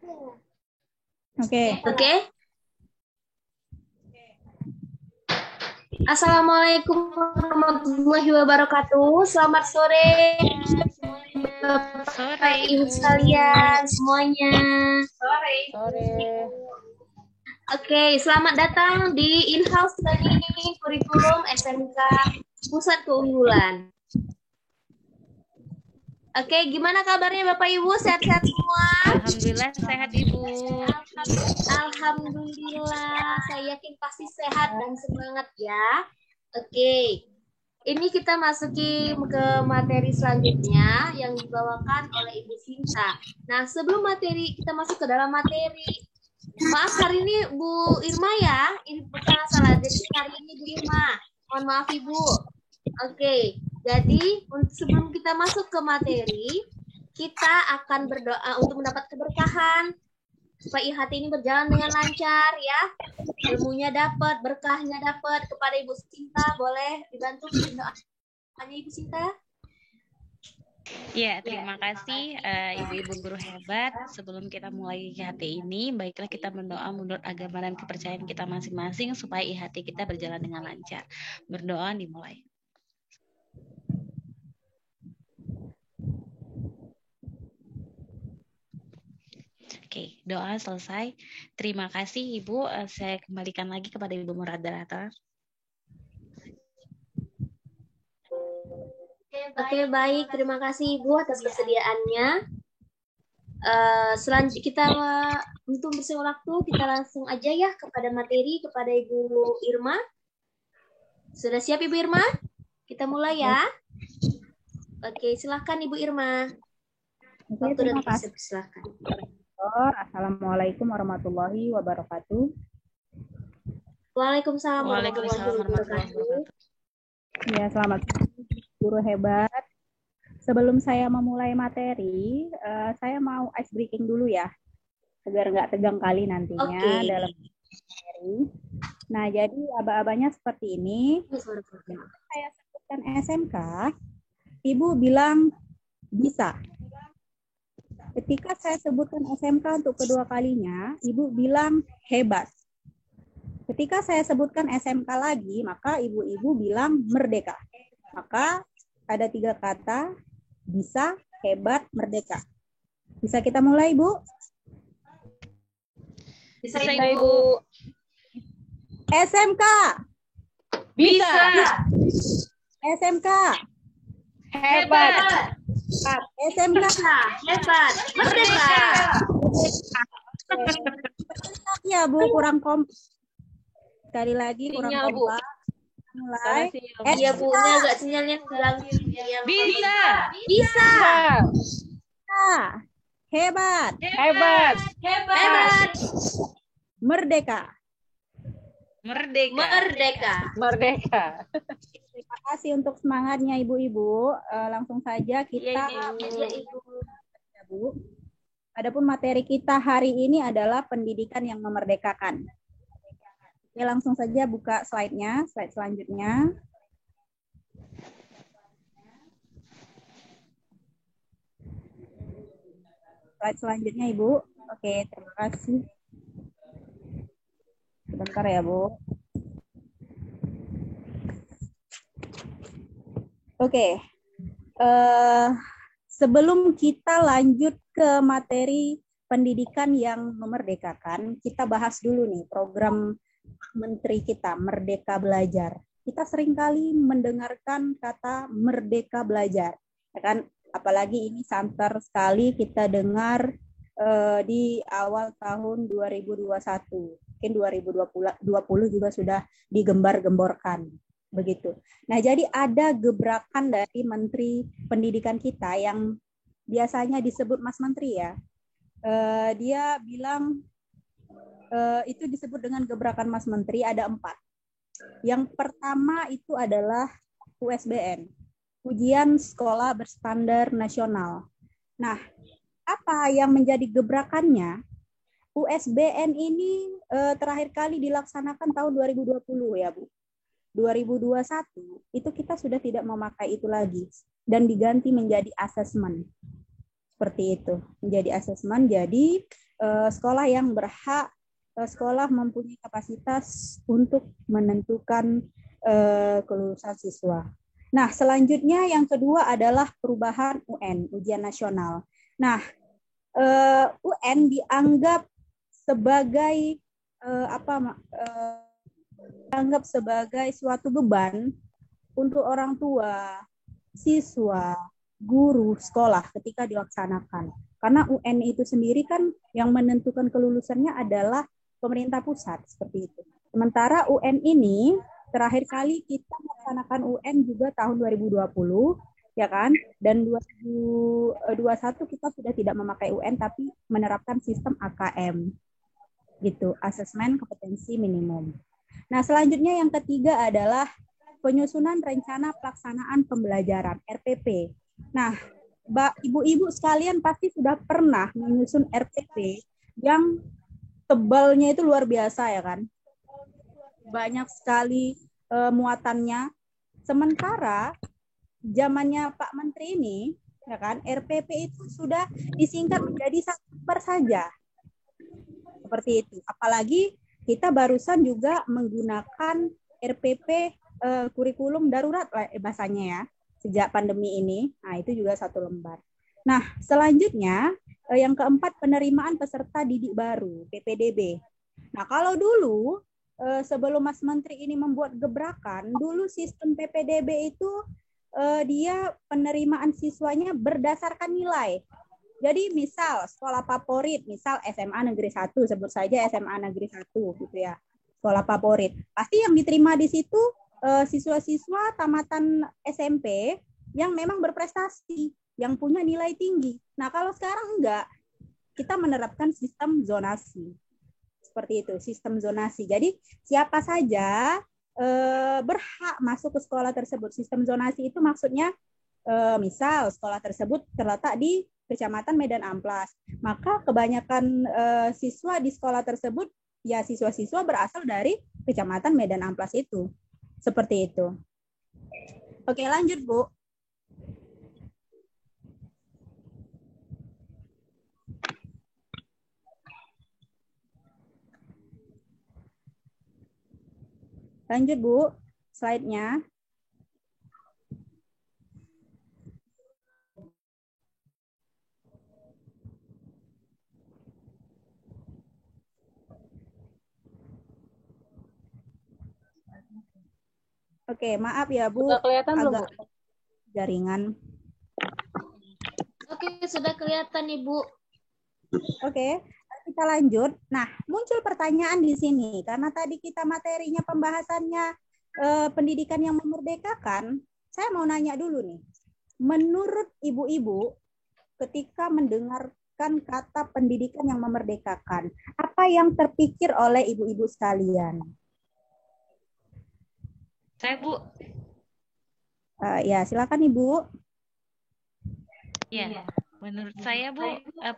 Oke. Oke. Assalamualaikum warahmatullahi wabarakatuh. Selamat sore, Bapak Ibu sekalian semuanya. Sore. Oke, selamat datang di In-House Learning Kurikulum SMK Pusat Keunggulan. Oke, gimana kabarnya Bapak Ibu? Sehat-sehat semua? Alhamdulillah sehat Ibu. Alhamdulillah, saya yakin pasti sehat dan semangat ya. Oke, ini kita masuki ke materi selanjutnya yang dibawakan oleh Ibu Sinta. Nah, sebelum kita masuk ke dalam materi, maaf hari ini Bu Irma ya, ini salah. Jadi hari ini Bu Irma, mohon maaf Ibu. Oke, jadi sebelum kita masuk ke materi, kita akan berdoa untuk mendapat keberkahan supaya IHT ini berjalan dengan lancar ya. Ilmunya dapat, berkahnya dapat. Kepada Ibu Sinta boleh dibantu doanya Ibu Sinta? Ya, terima kasih Ibu-ibu guru hebat. Sebelum kita mulai IHT ini, baiklah kita berdoa menurut agama dan kepercayaan kita masing-masing supaya IHT kita berjalan dengan lancar. Berdoa dimulai. Oke, doa selesai. Terima kasih Ibu. Saya kembalikan lagi kepada Ibu moderator. Oke, baik. Terima kasih Ibu atas kesediaannya. Selanjutnya kita untuk bersama waktu, kita langsung aja ya kepada materi, kepada Ibu Irma. Sudah siap Ibu Irma? Kita mulai ya. Oke, silakan Ibu Irma. Waktu dan proses, silakan. Assalamualaikum warahmatullahi wabarakatuh. Waalaikumsalam warahmatullahi wabarakatuh. Ya, selamat pagi guru hebat. Sebelum saya memulai materi, saya mau ice breaking dulu ya, agar nggak tegang kali nantinya dalam materi. Nah, jadi aba-abanya seperti ini. Saya sebutkan SMK, Ibu bilang bisa. Ketika saya sebutkan SMK untuk kedua kalinya, Ibu bilang hebat. Ketika saya sebutkan SMK lagi, maka ibu-ibu bilang merdeka. Maka ada 3 kata, bisa, hebat, merdeka. Bisa kita mulai, Bu? Bisa Ibu. SMK. Bisa. SMK. Hebat. SMK. Hebat. Merdeka. Ya, Bu, kurang kompak. Sekali lagi kurang kompak. Mulai. Iya, Bu, ini agak sinyalnya hilang. Bisa. Bisa. Hebat. Hebat. Hebat. Merdeka. Merdeka. Merdeka. Merdeka. Terima kasih untuk semangatnya Ibu-ibu. Langsung saja kita Bu. Adapun materi kita hari ini adalah pendidikan yang memerdekakan. Oke, langsung saja buka slide-nya, slide selanjutnya. Slide selanjutnya Ibu. Oke, terima kasih. Sebentar ya Bu. Oke, sebelum kita lanjut ke materi pendidikan yang memerdekakan, kita bahas dulu nih program menteri kita, Merdeka Belajar. Kita seringkali mendengarkan kata Merdeka Belajar, ya kan? Apalagi ini santer sekali kita dengar di awal tahun 2021, mungkin 2020 juga sudah digembar-gemborkan. Begitu. Nah, jadi ada gebrakan dari Menteri Pendidikan kita yang biasanya disebut Mas Menteri ya. Dia bilang itu disebut dengan gebrakan Mas Menteri ada 4. Yang pertama itu adalah USBN, Ujian Sekolah Berstandar Nasional. Nah, apa yang menjadi gebrakannya? USBN ini terakhir kali dilaksanakan tahun 2020 ya Bu. 2021 itu kita sudah tidak memakai itu lagi dan diganti menjadi asesmen. Seperti itu, menjadi asesmen. Jadi sekolah yang berhak, sekolah mempunyai kapasitas untuk menentukan kelulusan siswa. Nah, selanjutnya yang kedua adalah perubahan UN, ujian nasional. Nah, UN dianggap sebagai dianggap sebagai suatu beban untuk orang tua, siswa, guru, sekolah ketika dilaksanakan. Karena UN itu sendiri kan yang menentukan kelulusannya adalah pemerintah pusat, seperti itu. Sementara UN ini terakhir kali kita melaksanakan UN juga tahun 2020, ya kan? Dan 2021 kita sudah tidak memakai UN tapi menerapkan sistem AKM. Gitu, asesmen kompetensi minimum. Nah, selanjutnya yang ketiga adalah penyusunan rencana pelaksanaan pembelajaran RPP. Nah, ibu-ibu sekalian pasti sudah pernah menyusun RPP yang tebalnya itu luar biasa, ya kan? Banyak sekali muatannya. Sementara zamannya Pak Menteri ini, ya kan, RPP itu sudah disingkat menjadi 1 lembar saja. Seperti itu. Apalagi kita barusan juga menggunakan RPP kurikulum darurat bahasanya ya, sejak pandemi ini. Nah, itu juga 1 lembar. Nah, selanjutnya yang keempat, penerimaan peserta didik baru, PPDB. Nah, kalau dulu sebelum Mas Menteri ini membuat gebrakan, dulu sistem PPDB itu dia penerimaan siswanya berdasarkan nilai. Jadi misal sekolah favorit, misal SMA Negeri 1, sebut saja SMA Negeri 1 gitu ya. Sekolah favorit. Pasti yang diterima di situ siswa-siswa tamatan SMP yang memang berprestasi, yang punya nilai tinggi. Nah, kalau sekarang enggak, kita menerapkan sistem zonasi. Seperti itu, sistem zonasi. Jadi siapa saja berhak masuk ke sekolah tersebut. Sistem zonasi itu maksudnya misal sekolah tersebut terletak di Kecamatan Medan Amplas, maka kebanyakan siswa di sekolah tersebut ya siswa-siswa berasal dari Kecamatan Medan Amplas itu. Seperti itu. Oke, lanjut, Bu. Lanjut, Bu. Slide-nya. Oke, maaf ya, Bu. Sudah kelihatan belum, Bu? Jaringan. Oke, sudah kelihatan, Ibu. Oke, kita lanjut. Nah, muncul pertanyaan di sini karena tadi kita materinya pembahasannya pendidikan yang memerdekakan. Saya mau nanya dulu nih. Menurut ibu-ibu, ketika mendengarkan kata pendidikan yang memerdekakan, apa yang terpikir oleh ibu-ibu sekalian? Saya, Bu. Ya, silakan Ibu. Ya, menurut saya, Bu,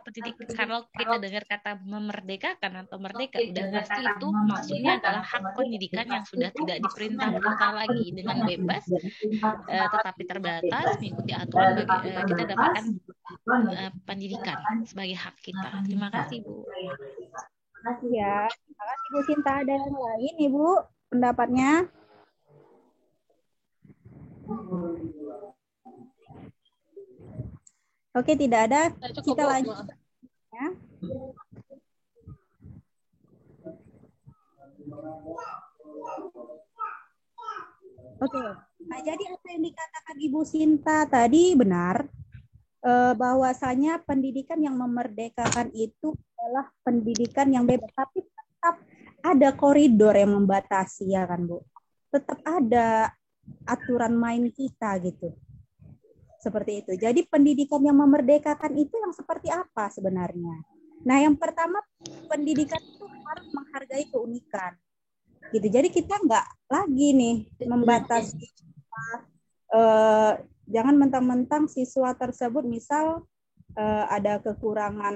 pendidikan, kalau kita dengar kata memerdekakan atau merdeka, udah pasti itu maksudnya adalah hak pendidikan yang sudah tidak diperintah-perintah lagi dengan bebas, tetapi terbatas mengikuti aturan bagi kita dapatkan pendidikan sebagai hak kita. Terima kasih, Bu. Terima kasih ya. Terima kasih Bu Sinta. Ada yang lain, Ibu, pendapatnya? Oke, tidak ada. Kita lanjut. Ya. Oke. Nah, jadi apa yang dikatakan Ibu Sinta tadi benar, bahwasanya pendidikan yang memerdekakan itu adalah pendidikan yang bebas, tapi tetap ada koridor yang membatasi, ya kan, Bu? Tetap ada aturan main kita gitu. Seperti itu. Jadi pendidikan yang memerdekakan itu yang seperti apa sebenarnya? Nah, yang pertama, pendidikan itu harus menghargai keunikan. Gitu. Jadi kita nggak lagi nih membatasi jangan mentang-mentang siswa tersebut misal ada kekurangan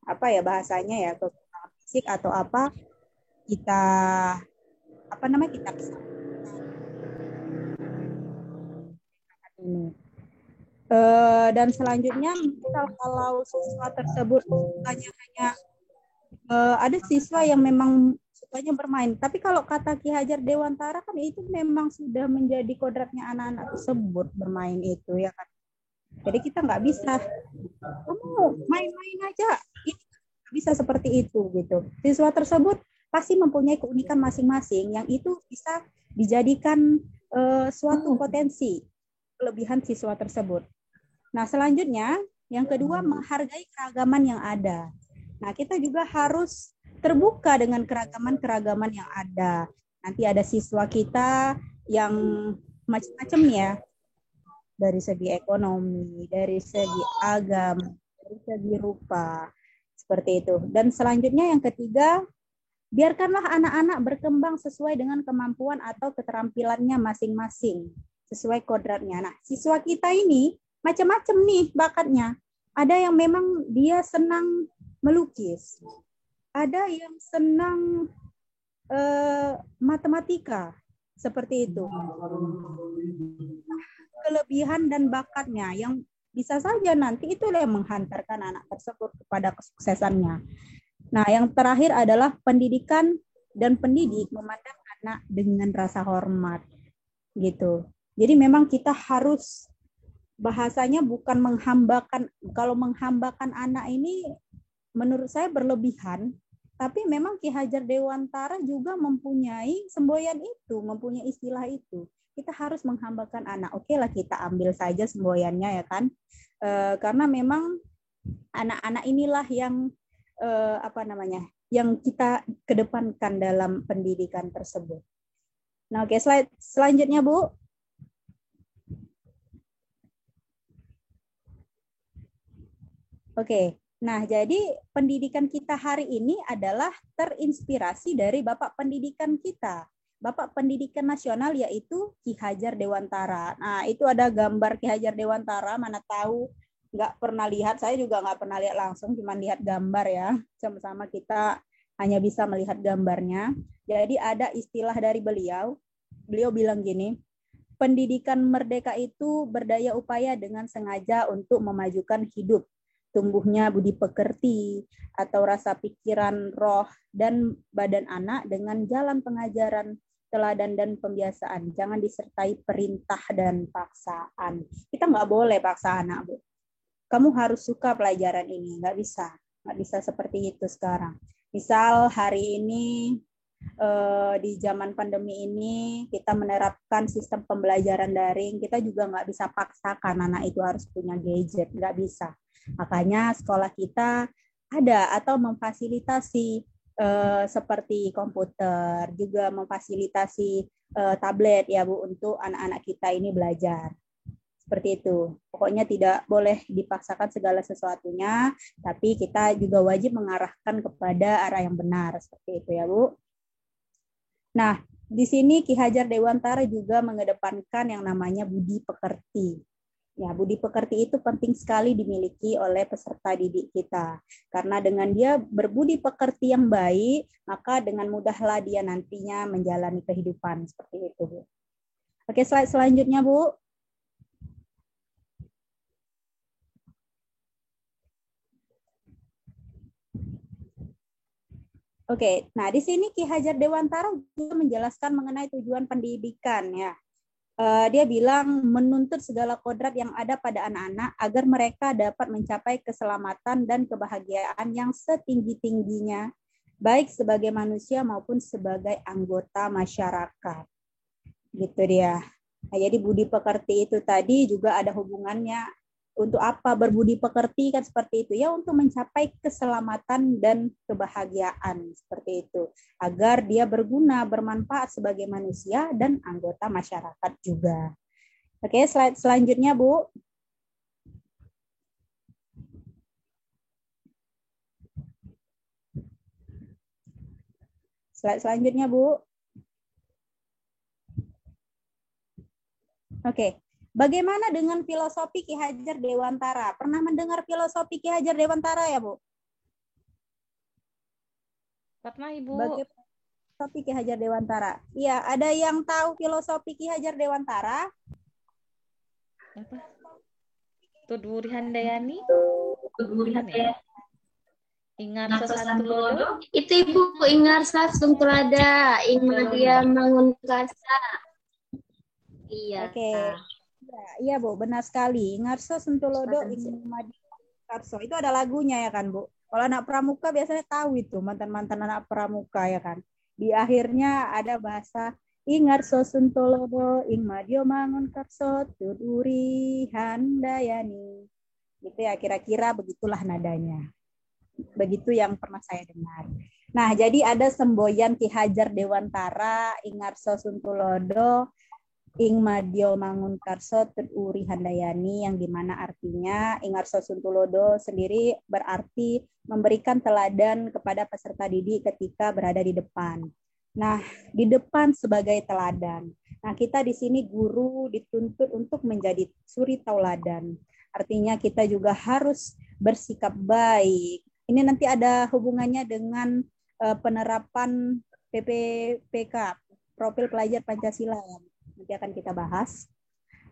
apa ya bahasanya ya, kekurangan fisik atau apa, kita bisa ini. Dan selanjutnya misal kalau siswa tersebut hanya ada siswa yang memang sukanya bermain. Tapi kalau kata Ki Hajar Dewantara kan itu memang sudah menjadi kodratnya anak-anak tersebut bermain itu ya kan. Jadi kita nggak bisa, kamu main-main aja, itu nggak bisa seperti itu gitu. Siswa tersebut pasti mempunyai keunikan masing-masing yang itu bisa dijadikan suatu potensi kelebihan siswa tersebut. Nah selanjutnya yang kedua menghargai keragaman yang ada. Nah kita juga harus terbuka dengan keragaman-keragaman yang ada. Nanti ada siswa kita yang macam-macam ya, dari segi ekonomi, dari segi agama, dari segi rupa, seperti itu. Dan selanjutnya yang ketiga, biarkanlah anak-anak berkembang sesuai dengan kemampuan atau keterampilannya masing-masing, sesuai kodratnya. Nah, siswa kita ini macam-macam nih bakatnya. Ada yang memang dia senang melukis, ada yang senang matematika, seperti itu. Kelebihan dan bakatnya yang bisa saja nanti itu yang menghantarkan anak tersebut kepada kesuksesannya. Nah, yang terakhir adalah pendidikan dan pendidik memandang anak dengan rasa hormat gitu. Jadi memang kita harus bahasanya bukan menghambakan. Kalau menghambakan anak ini menurut saya berlebihan, tapi memang Ki Hajar Dewantara juga mempunyai semboyan itu, mempunyai istilah itu. Kita harus menghambakan anak. Oke lah kita ambil saja semboyannya ya kan. Karena memang anak-anak inilah yang yang kita kedepankan dalam pendidikan tersebut. Nah, oke, slide selanjutnya, Bu. Oke. Nah, jadi pendidikan kita hari ini adalah terinspirasi dari Bapak Pendidikan kita. Bapak Pendidikan Nasional yaitu Ki Hajar Dewantara. Nah, itu ada gambar Ki Hajar Dewantara, mana tahu nggak pernah lihat, saya juga nggak pernah lihat langsung, cuma lihat gambar ya. Sama-sama kita hanya bisa melihat gambarnya. Jadi ada istilah dari beliau bilang gini, pendidikan merdeka itu berdaya upaya dengan sengaja untuk memajukan hidup, tumbuhnya budi pekerti atau rasa pikiran, roh, dan badan anak dengan jalan pengajaran, teladan, dan pembiasaan. Jangan disertai perintah dan paksaan. Kita nggak boleh paksa anak, Bu. Kamu harus suka pelajaran ini. Nggak bisa seperti itu sekarang. Misal hari ini di zaman pandemi ini kita menerapkan sistem pembelajaran daring, kita juga nggak bisa paksakan anak itu harus punya gadget, nggak bisa. Makanya sekolah kita ada atau memfasilitasi seperti komputer, juga memfasilitasi tablet ya Bu untuk anak-anak kita ini belajar. Seperti itu. Pokoknya tidak boleh dipaksakan segala sesuatunya, tapi kita juga wajib mengarahkan kepada arah yang benar. Seperti itu ya Bu. Nah, di sini Ki Hajar Dewantara juga mengedepankan yang namanya budi pekerti. Ya, budi pekerti itu penting sekali dimiliki oleh peserta didik kita. Karena dengan dia berbudi pekerti yang baik, maka dengan mudahlah dia nantinya menjalani kehidupan. Seperti itu, Bu. Oke, slide selanjutnya, Bu. Oke, nah di sini Ki Hajar Dewantara juga menjelaskan mengenai tujuan pendidikan ya. Dia bilang menuntut segala kodrat yang ada pada anak-anak agar mereka dapat mencapai keselamatan dan kebahagiaan yang setinggi-tingginya, baik sebagai manusia maupun sebagai anggota masyarakat. Gitu dia. Nah, jadi budi pekerti itu tadi juga ada hubungannya. Untuk apa berbudi pekerti kan seperti itu ya, untuk mencapai keselamatan dan kebahagiaan seperti itu, agar dia berguna bermanfaat sebagai manusia dan anggota masyarakat juga. Oke, slide selanjutnya Bu. Slide selanjutnya Bu. Oke. Bagaimana dengan filosofi Ki Hajar Dewantara? Pernah mendengar filosofi Ki Hajar Dewantara ya, Bu? Pernah, Ibu. Bagaimana filosofi Ki Hajar Dewantara? Iya, ada yang tahu filosofi Ki Hajar Dewantara? Apa? Tudwuri Handayani? Tudwuri Handayani. Ingarso Santulodo. Itu Ibu Ingarsa Sungkulada, Ingmadia Mangunkasa. Iya. Oke. Iya, Bu, benar sekali. Ingarso Sentulodo Ingmadia Karso. Itu ada lagunya ya kan, Bu? Kalau anak pramuka biasanya tahu itu, mantan-mantan anak pramuka ya kan. Di akhirnya ada bahasa Ingarso Sentulodo Ingmadio Mangun Karso Tuduri Handayani. Gitu ya, kira-kira begitulah nadanya. Begitu yang pernah saya dengar. Nah, jadi ada semboyan Ki Hajar Dewantara, Ingarso Suntulodo, Ingmadio Mangun Karso Tuduri Handayani, yang dimana artinya Ingarso Suntulodo sendiri berarti memberikan teladan kepada peserta didik ketika berada di depan. Nah, di depan sebagai teladan. Nah, kita di sini guru dituntut untuk menjadi suri tauladan. Artinya kita juga harus bersikap baik. Ini nanti ada hubungannya dengan penerapan PPPK, Profil Pelajar Pancasila, nanti akan kita bahas.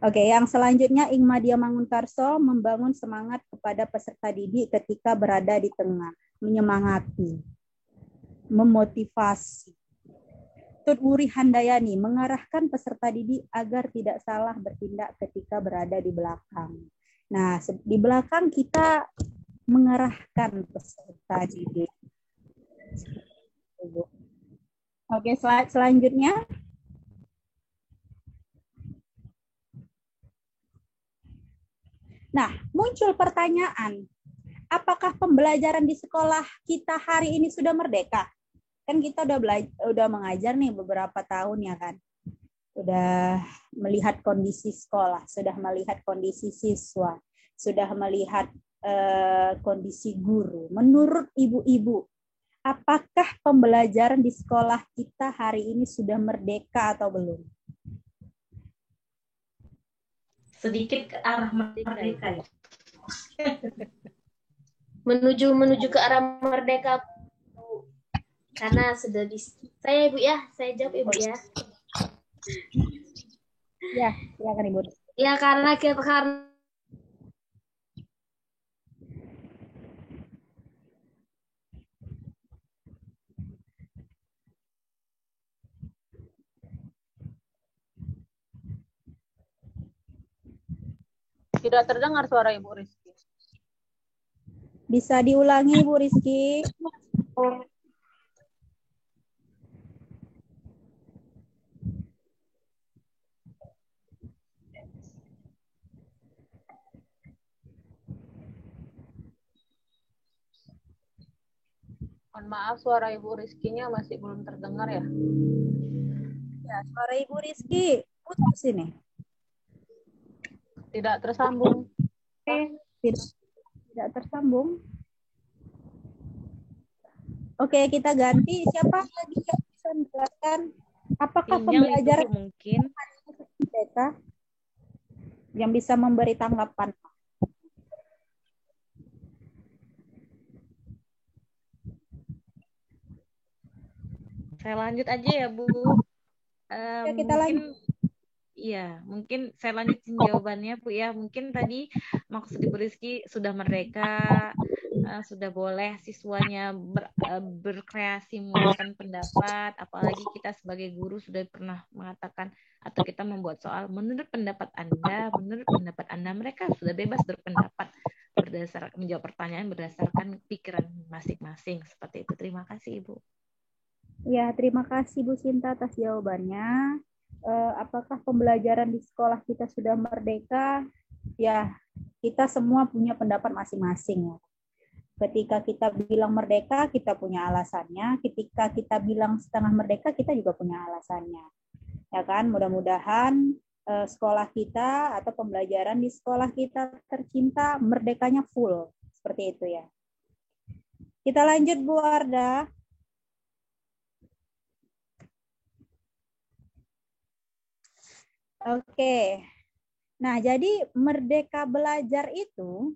Oke, yang selanjutnya Ingmadia Mangunkarso membangun semangat kepada peserta didik ketika berada di tengah, menyemangati, memotivasi. Tuduri Handayani mengarahkan peserta didik agar tidak salah bertindak ketika berada di belakang. Nah, di belakang kita mengarahkan peserta didik. Oke, slide selanjutnya. Nah, muncul pertanyaan, apakah pembelajaran di sekolah kita hari ini sudah merdeka? Kan kita udah mengajar nih beberapa tahun ya kan. Sudah melihat kondisi sekolah, sudah melihat kondisi siswa, sudah melihat kondisi guru. Menurut ibu-ibu, apakah pembelajaran di sekolah kita hari ini sudah merdeka atau belum? Sedikit ke arah merdeka ya. menuju ke arah merdeka, Bu. Karena sudah saya Ibu ya, saya jawab Ibu ya. Ya, silakan Ibu. Ya, karena tidak terdengar suara Ibu Rizky. Bisa diulangi Ibu Rizky? Mohon maaf, suara Ibu Rizky-nya masih belum terdengar ya. Ya, suara Ibu Rizky putus ini. Tidak tersambung. Tidak tersambung. Oke, kita ganti. Siapa lagi yang bisa menjelaskan apakah pembelajaran mungkin mereka yang bisa memberi tanggapan? Saya lanjut aja ya, Bu. Ya, kita lanjut. Iya, mungkin saya lanjutin jawabannya, Bu ya. Mungkin tadi maksud Ibu Rizky sudah merdeka, sudah boleh siswanya berkreasi menggunakan pendapat, apalagi kita sebagai guru sudah pernah mengatakan atau kita membuat soal menurut pendapat Anda mereka sudah bebas berpendapat berdasarkan menjawab pertanyaan berdasarkan pikiran masing-masing. Seperti itu. Terima kasih, Ibu. Ya, terima kasih Bu Sinta atas jawabannya. Apakah pembelajaran di sekolah kita sudah merdeka? Ya, kita semua punya pendapat masing-masing. Ketika kita bilang merdeka, kita punya alasannya. Ketika kita bilang setengah merdeka, kita juga punya alasannya. Ya kan? Mudah-mudahan sekolah kita atau pembelajaran di sekolah kita tercinta merdekanya full. Seperti itu ya. Kita lanjut Bu Arda. Oke. Nah, jadi merdeka belajar itu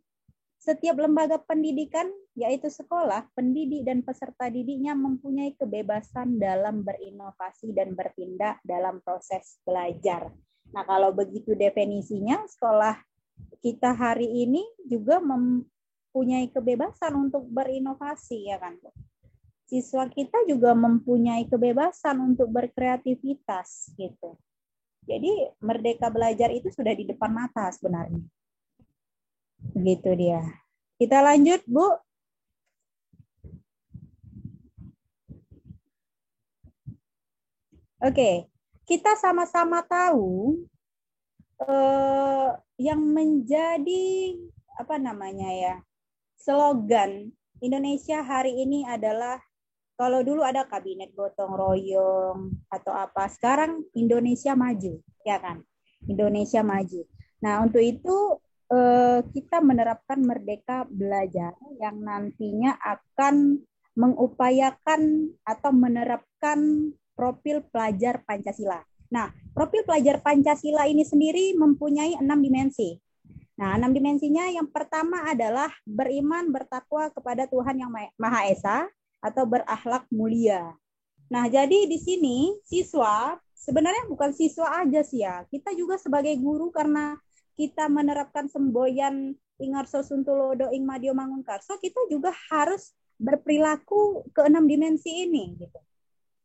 setiap lembaga pendidikan, yaitu sekolah, pendidik dan peserta didiknya mempunyai kebebasan dalam berinovasi dan bertindak dalam proses belajar. Nah, kalau begitu definisinya, sekolah kita hari ini juga mempunyai kebebasan untuk berinovasi, ya kan? Siswa kita juga mempunyai kebebasan untuk berkreativitas gitu. Jadi merdeka belajar itu sudah di depan mata sebenarnya. Begitu dia. Kita lanjut, Bu. Oke, kita sama-sama tahu yang menjadi slogan Indonesia hari ini adalah, kalau dulu ada kabinet gotong royong atau apa, sekarang Indonesia maju, ya kan? Indonesia maju. Nah, untuk itu kita menerapkan Merdeka Belajar yang nantinya akan mengupayakan atau menerapkan profil pelajar Pancasila. Nah, profil pelajar Pancasila ini sendiri mempunyai 6 dimensi. Nah, 6 dimensinya yang pertama adalah beriman, bertakwa kepada Tuhan Yang Maha Esa atau berakhlak mulia. Nah, jadi di sini siswa sebenarnya bukan siswa aja sih ya. Kita juga sebagai guru, karena kita menerapkan semboyan Ingarso Suntulodo Ing Madio Mangunkarso, kita juga harus berperilaku ke 6 dimensi ini gitu.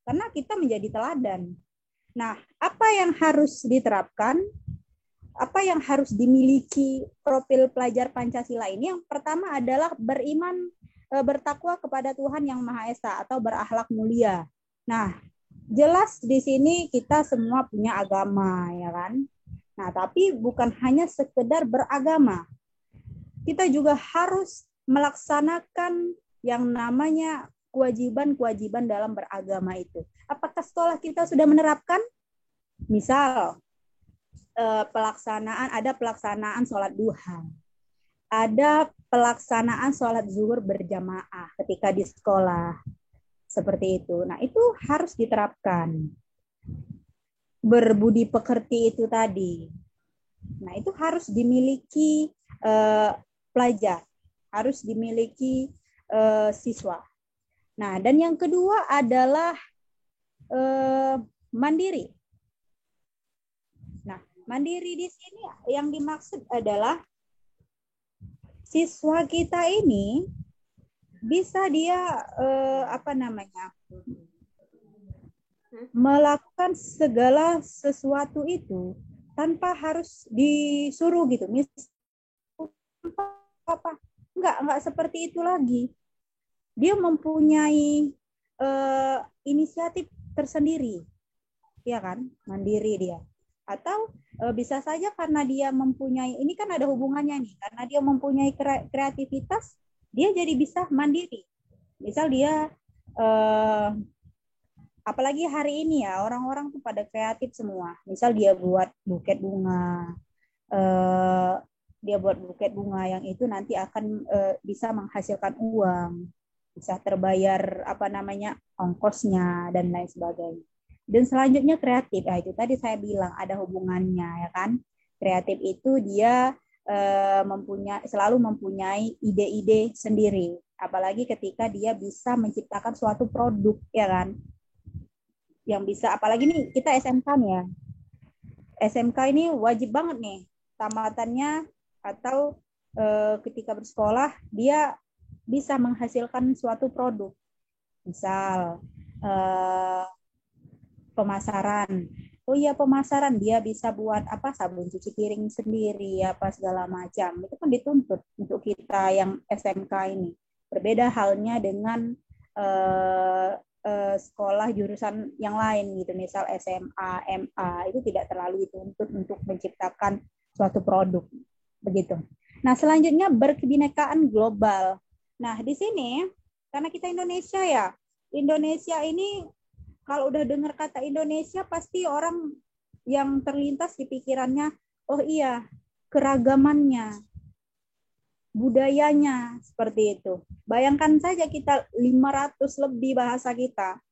Karena kita menjadi teladan. Nah, apa yang harus diterapkan? Apa yang harus dimiliki profil pelajar Pancasila ini? Yang pertama adalah beriman, bertakwa kepada Tuhan Yang Maha Esa atau berakhlak mulia. Nah, jelas di sini kita semua punya agama, ya kan? Nah, tapi bukan hanya sekedar beragama. Kita juga harus melaksanakan yang namanya kewajiban-kewajiban dalam beragama itu. Apakah sekolah kita sudah menerapkan? Misal, ada pelaksanaan sholat duha, ada pelaksanaan sholat zuhur berjamaah ketika di sekolah, seperti itu. Nah, itu harus diterapkan. Berbudi pekerti itu tadi. Nah, itu harus dimiliki pelajar, harus dimiliki siswa. Nah, dan yang kedua adalah mandiri. Nah, mandiri di sini yang dimaksud adalah siswa kita ini bisa dia melakukan segala sesuatu itu tanpa harus disuruh gitu. Enggak seperti itu lagi. Dia mempunyai inisiatif tersendiri, ya kan, mandiri dia. Atau bisa saja karena dia mempunyai, ini kan ada hubungannya nih, karena dia mempunyai kreativitas, dia jadi bisa mandiri. Misal dia, apalagi hari ini ya, orang-orang tuh pada kreatif semua. Misal dia buat buket bunga, yang itu nanti akan bisa menghasilkan uang, bisa terbayar ongkosnya dan lain sebagainya. Dan selanjutnya kreatif, itu tadi saya bilang ada hubungannya, ya kan? Kreatif itu dia selalu mempunyai ide-ide sendiri, apalagi ketika dia bisa menciptakan suatu produk, ya kan? Yang bisa, apalagi nih kita SMK nih ya. SMK ini wajib banget nih tamatannya atau ketika bersekolah dia bisa menghasilkan suatu produk. Misal pemasaran. Oh iya, pemasaran, dia bisa buat sabun cuci piring sendiri, segala macam. Itu kan dituntut untuk kita yang SMK ini. Berbeda halnya dengan sekolah jurusan yang lain gitu, misal SMA, MA, itu tidak terlalu dituntut untuk menciptakan suatu produk. Begitu. Nah, selanjutnya berkebinekaan global. Nah, di sini karena kita Indonesia ya. Indonesia ini kalau udah dengar kata Indonesia, pasti orang yang terlintas di pikirannya, oh iya, keragamannya, budayanya, seperti itu. Bayangkan saja kita 500 lebih bahasa kita.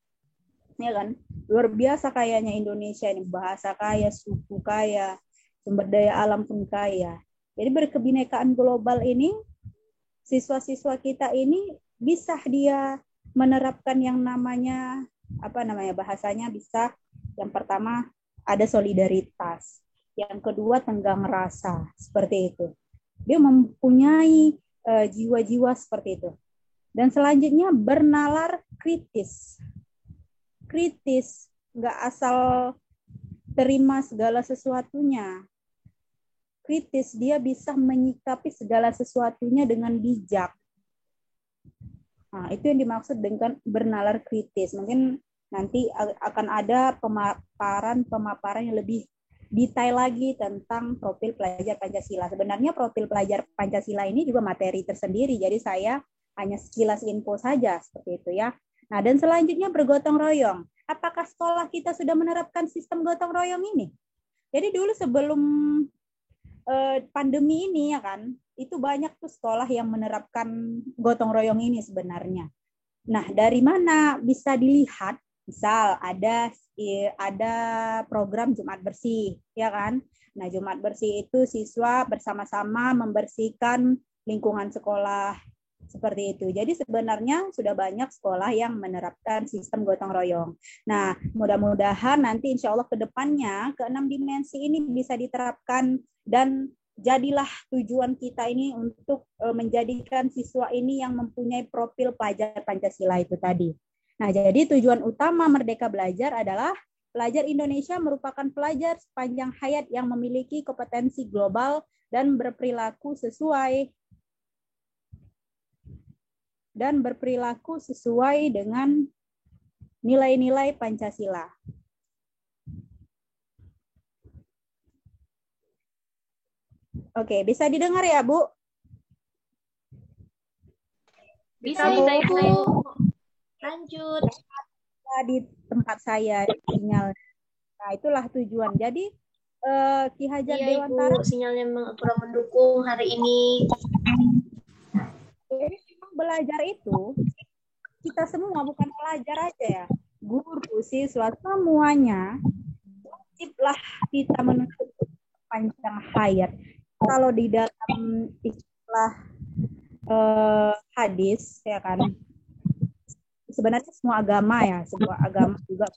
Ya kan? Luar biasa kayanya Indonesia ini, bahasa kaya, suku kaya, sumber daya alam pun kaya. Jadi berkebinekaan global ini, siswa-siswa kita ini bisa dia menerapkan yang namanya bahasanya bisa, yang pertama ada solidaritas, yang kedua tenggang rasa, seperti itu. Dia mempunyai jiwa-jiwa seperti itu. Dan selanjutnya bernalar kritis. Kritis, nggak asal terima segala sesuatunya. Kritis, dia bisa menyikapi segala sesuatunya dengan bijak. Nah, itu yang dimaksud dengan bernalar kritis. Mungkin nanti akan ada pemaparan yang lebih detail lagi tentang profil pelajar Pancasila. Sebenarnya profil pelajar Pancasila ini juga materi tersendiri, jadi saya hanya sekilas info saja seperti itu ya. Nah, dan selanjutnya bergotong royong. Apakah sekolah kita sudah menerapkan sistem gotong royong ini? Jadi dulu sebelum pandemi ini ya kan, itu banyak tuh sekolah yang menerapkan gotong royong ini sebenarnya. Nah, dari mana bisa dilihat? Misal ada program Jumat Bersih, ya kan? Nah, Jumat Bersih itu siswa bersama-sama membersihkan lingkungan sekolah seperti itu. Jadi sebenarnya sudah banyak sekolah yang menerapkan sistem gotong royong. Nah, mudah-mudahan nanti insya Allah ke depannya ke 6 dimensi ini bisa diterapkan dan jadilah tujuan kita ini untuk menjadikan siswa ini yang mempunyai profil pelajar Pancasila itu tadi. Nah, jadi tujuan utama Merdeka Belajar adalah pelajar Indonesia merupakan pelajar sepanjang hayat yang memiliki kompetensi global dan berperilaku sesuai dengan nilai-nilai Pancasila. Oke, bisa didengar ya, Bu? Bisa, Ibu. Lanjut. Di tempat saya sinyal. Nah, itulah tujuan. Jadi Ki Hajar Dewantara, Ibu, sinyalnya kurang mendukung hari ini. Jadi belajar itu kita semua, bukan pelajar aja ya, guru, siswa, semuanya wajiblah kita menuntut panjang hayat. Kalau di dalam istilah hadis ya kan, sebenarnya semua agama juga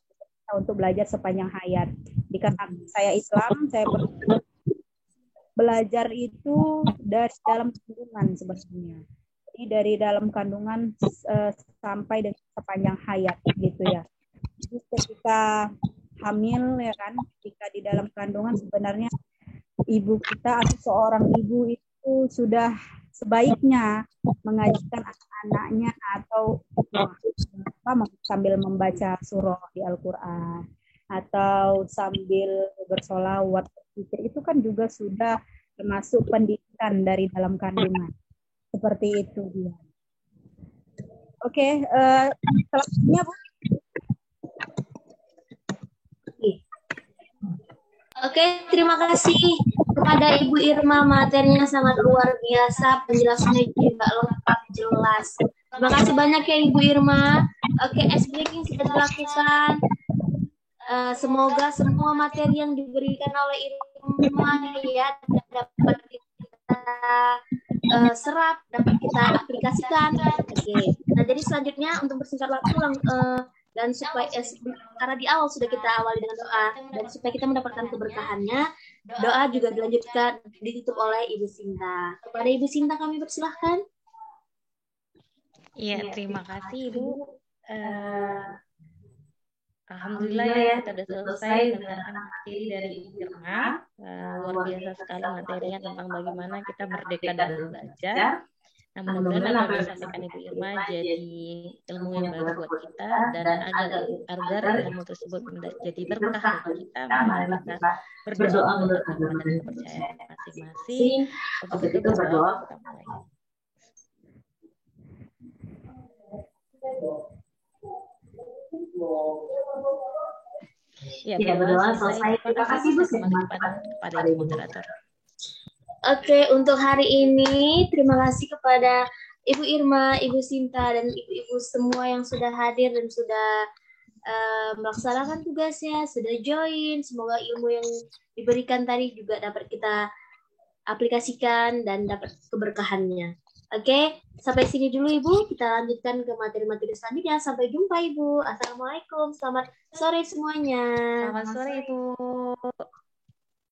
untuk belajar sepanjang hayat. Dikatakan saya Islam, saya belajar itu dari dalam kandungan sebenarnya. Jadi dari dalam kandungan sampai dengan sepanjang hayat gitu ya. Jadi ketika hamil ya kan, ketika di dalam kandungan sebenarnya ibu kita atau seorang ibu itu sudah sebaiknya mengajarkan anak-anaknya atau sambil membaca surah di Al-Quran atau sambil bersolawat, itu kan juga sudah termasuk pendidikan dari dalam kandungan. Seperti itu dia. Oke, selanjutnya Bu. Oke, terima kasih kepada Ibu Irma, materinya sangat luar biasa, penjelasannya juga lengkap jelas. Terima kasih banyak ya Ibu Irma. Oke, ice breaking sudah dilakukan. Semoga semua materi yang diberikan oleh Irma ya dapat kita serap, dapat kita aplikasikan. Oke. Nah, jadi selanjutnya untuk bersingkat waktu dan supaya karena di awal sudah kita awali dengan doa dan supaya kita mendapatkan keberkahannya, doa juga dilanjutkan ditutup oleh Ibu Sinta. Kepada Ibu Sinta kami persilahkan. Iya, terima kasih Ibu. Alhamdulillah ya kita sudah selesai mendengarkan materi dari Ibu Irma. Luar biasa sekali materinya tentang bagaimana kita merdeka dalam belajar. Nah, mudah-mudahan apa yang disampaikan Ibu Irma jadi ilmu yang baru buat kita, dan agar ilmu tersebut menjadi berkah bagi kita, maka kita berdoa menurut agama dan kepercayaan masing-masing. Untuk itu berdoa kita mulai. Ya, berdoa selesai. Terima kasih Bu. Kepada Ibu moderator. Oke, untuk hari ini terima kasih kepada Ibu Irma, Ibu Sinta, dan ibu-ibu semua yang sudah hadir dan sudah melaksanakan tugasnya, sudah join. Semoga ilmu yang diberikan tadi juga dapat kita aplikasikan dan dapat keberkahannya. Oke, sampai sini dulu Ibu. Kita lanjutkan ke materi-materi selanjutnya. Sampai jumpa Ibu. Assalamualaikum. Selamat sore semuanya. Selamat sore Ibu.